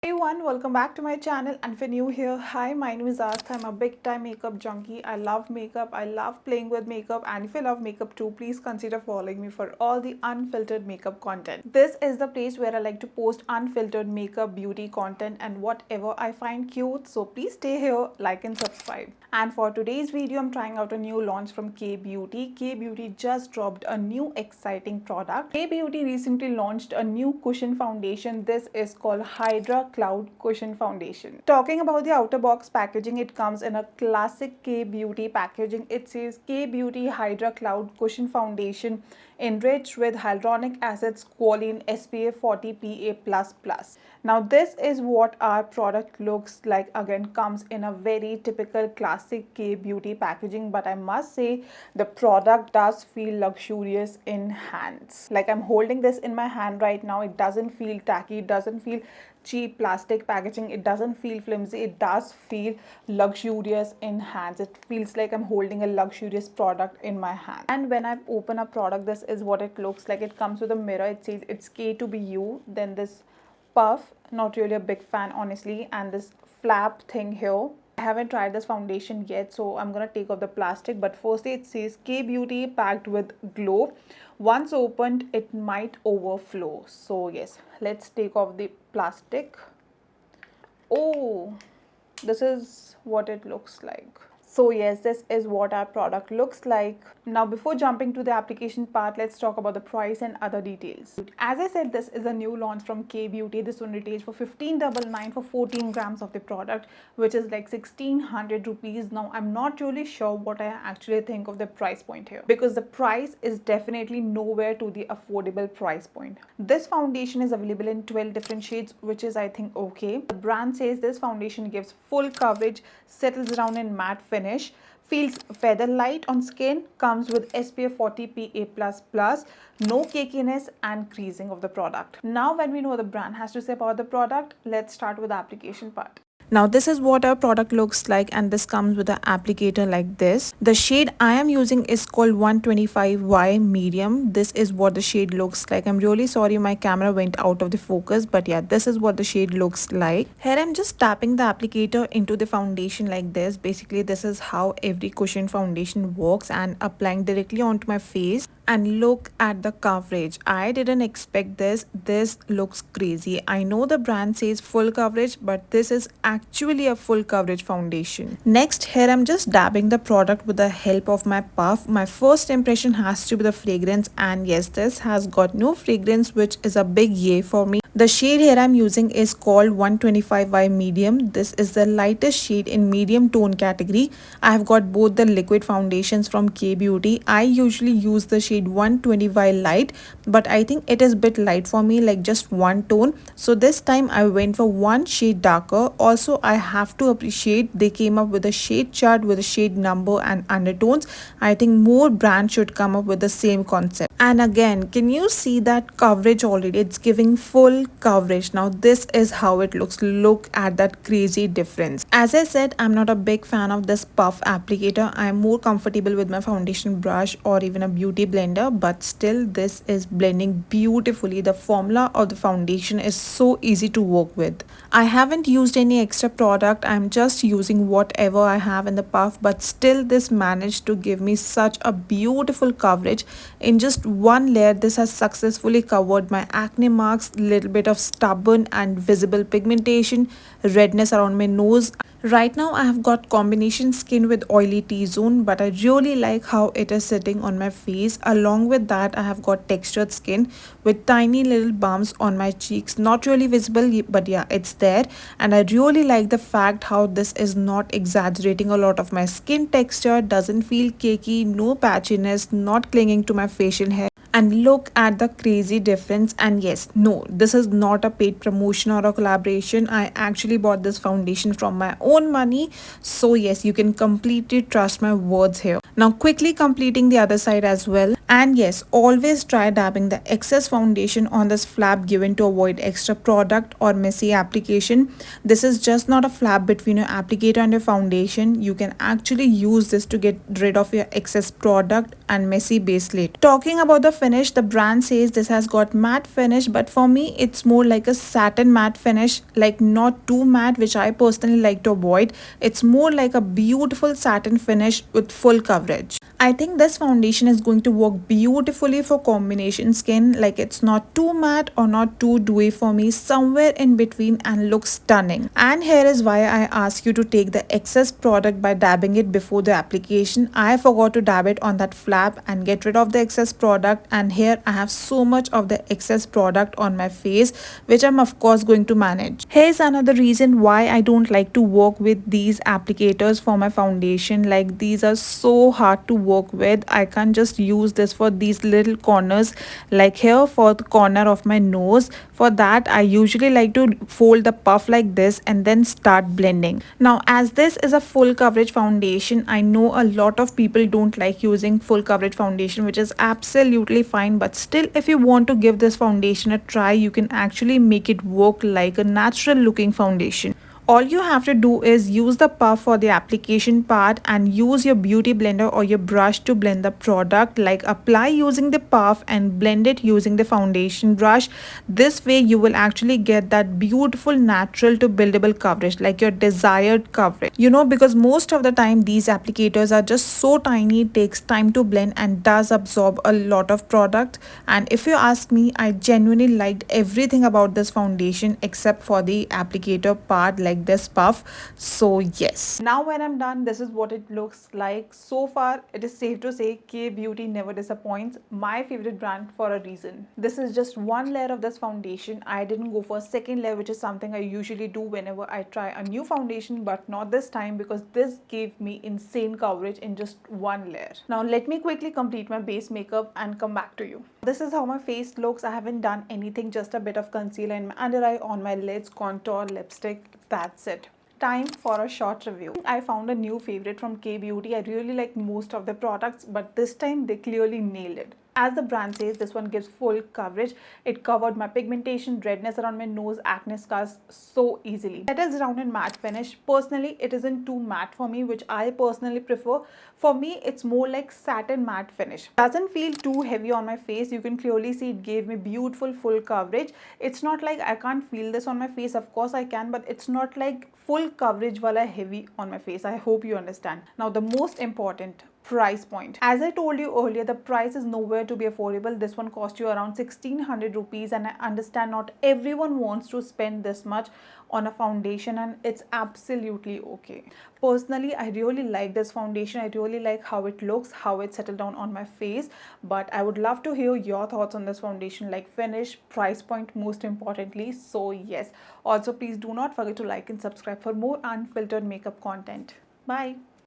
Hey everyone, welcome back to my channel. And if you're new here, hi, my name is Astha. I'm a big time makeup junkie. I love makeup, I love playing with makeup, and if you love makeup too, please consider following me for all the unfiltered makeup content. This is the place where I like to post unfiltered makeup, beauty content, and whatever I find cute. So please stay here, like and subscribe. And for today's video, I'm trying out a new launch from K Beauty. K Beauty just dropped a new exciting product. K Beauty recently launched a new cushion foundation. This is called Hydra Cloud Cushion Foundation. Talking about the outer box packaging, it comes in a classic K Beauty packaging. It says K Beauty Hydra Cloud Cushion Foundation enriched with hyaluronic acid, squalene, SPF 40 PA++. Now this is what our product looks like. Again, comes in a very typical classic K Beauty packaging, but I must say the product does feel luxurious in hands. Like I'm holding this in my hand right now. It doesn't feel tacky, it doesn't feel cheap plastic packaging, it doesn't feel flimsy, it does feel luxurious in hands. It feels like I'm holding a luxurious product in my hand. And when I open a product, this is what it looks like. It comes with a mirror. It says it's K to be you. Then this puff, not really a big fan honestly, and this flap thing here. I haven't tried this foundation yet, so I'm gonna take off the plastic. But firstly, it says K Beauty packed with glow. Once opened, it might overflow. So yes, let's take off the plastic. Oh, this is what it looks like. So yes, this is what our product looks like. Now before jumping to the application part, let's talk about the price and other details. As I said, this is a new launch from K Beauty. This one retails for 1599 for 14 grams of the product, which is like 1600 rupees. Now I'm not really sure what I actually think of the price point here, because the price is definitely nowhere to the affordable price point. This foundation is available in 12 different shades, which is I think okay. The brand says this foundation gives full coverage, settles down in matte finish, feels feather light on skin, comes with SPF 40 PA++, no cakiness and creasing of the product. Now when we know what the brand has to say about the product, let's start with the application part. Now this is what our product looks like, and this comes with an applicator like this. The shade I am using is called 125Y medium. This is what the shade looks like. I'm really sorry my camera went out of the focus, but yeah, this is what the shade looks like. Here I'm just tapping the applicator into the foundation like this. Basically this is how every cushion foundation works, and applying directly onto my face. And look at the coverage. I didn't expect this. This looks crazy. I know the brand says full coverage, but this is actually a full coverage foundation. Next, here I'm just dabbing the product with the help of my puff. My first impression has to be the fragrance, and yes, this has got no fragrance, which is a big yay for me. The shade here I'm using is called 125Y medium. This is the lightest shade in medium tone category. I have got both the liquid foundations from K Beauty. I usually use the shade 120Y light, but I think it is a bit light for me, like just one tone. So this time I went for one shade darker. Also, I have to appreciate they came up with a shade chart with a shade number and undertones. I think more brands should come up with the same concept. And again, can you see that coverage already? It's giving full coverage. Now this is how it looks. Look at that crazy difference. As I said, I'm not a big fan of this puff applicator. I'm more comfortable with my foundation brush or even a beauty blender, but still this is blending beautifully. The formula of the foundation is so easy to work with. I haven't used any extra product. I'm just using whatever I have in the puff, but still this managed to give me such a beautiful coverage. In just one layer, this has successfully covered my acne marks, little bit of stubborn and visible pigmentation, redness around my nose. Right now I have got combination skin with oily T-zone, but I really like how it is sitting on my face. Along with that, I have got textured skin with tiny little bumps on my cheeks. Not really visible, but yeah, it's there. And I really like the fact how this is not exaggerating a lot of my skin texture, doesn't feel cakey, no patchiness, not clinging to my facial hair. And look at the crazy difference. And yes, no, this is not a paid promotion or a collaboration. I actually bought this foundation from my own money, so yes, you can completely trust my words here. Now quickly completing the other side as well. And yes, always try dabbing the excess foundation on this flap given to avoid extra product or messy application. This is just not a flap between your applicator and your foundation. You can actually use this to get rid of your excess product and messy base layer. Talking about the finish, the brand says this has got matte finish, but for me it's more like a satin matte finish, like not too matte, which I personally like to avoid. It's more like a beautiful satin finish with full coverage. I think this foundation is going to work beautifully for combination skin, like it's not too matte or not too dewy for me, somewhere in between, and looks stunning. And here is why I ask you to take the excess product by dabbing it before the application. I forgot to dab it on that flap and get rid of the excess product, and here I have so much of the excess product on my face, which I'm of course going to manage. Here's another reason why I don't like to work with these applicators for my foundation. Like, these are so hard to work with. I can't just use this for these little corners, like here for the corner of my nose. For that, I usually like to fold the puff like this and then start blending. Now, as this is a full coverage foundation, I know a lot of people don't like using full coverage foundation, which is absolutely fine, but still, if you want to give this foundation a try, you can actually make it work like a natural looking foundation. All you have to do is use the puff for the application part and use your beauty blender or your brush to blend the product. Like, apply using the puff and blend it using the foundation brush. This way you will actually get that beautiful natural to buildable coverage, like your desired coverage. Because most of the time these applicators are just so tiny, it takes time to blend and does absorb a lot of product. And if you ask me, I genuinely liked everything about this foundation except for the applicator part, like this puff. So yes, now when I'm done, this is what it looks like. So far it is safe to say K Beauty never disappoints. My favorite brand for a reason. This is just one layer of this foundation. I didn't go for a second layer, which is something I usually do whenever I try a new foundation, but not this time because this gave me insane coverage in just one layer. Now let me quickly complete my base makeup and come back to you. This is how my face looks. I haven't done anything, just a bit of concealer in my under eye, on my lids, contour, lipstick. That's it. Time for a short review. I found a new favorite from K Beauty. I really like most of the products, but this time they clearly nailed it. As the brand says, this one gives full coverage. It covered my pigmentation, redness around my nose, acne scars so easily. Settles down in matte finish. Personally, it isn't too matte for me, which I personally prefer. For me, it's more like satin matte finish. Doesn't feel too heavy on my face. You can clearly see it gave me beautiful full coverage. It's not like I can't feel this on my face. Of course I can, but it's not like full coverage wala heavy on my face. I hope you understand. Now the most important, price point. As I told you earlier, the price is nowhere to be affordable. This one cost you around 1600 rupees, and I understand not everyone wants to spend this much on a foundation, and it's absolutely okay. Personally, I really like this foundation. I really like how it looks, how it settled down on my face, but I would love to hear your thoughts on this foundation, like finish, price point, most importantly. So yes, also please do not forget to like and subscribe for more unfiltered makeup content. Bye.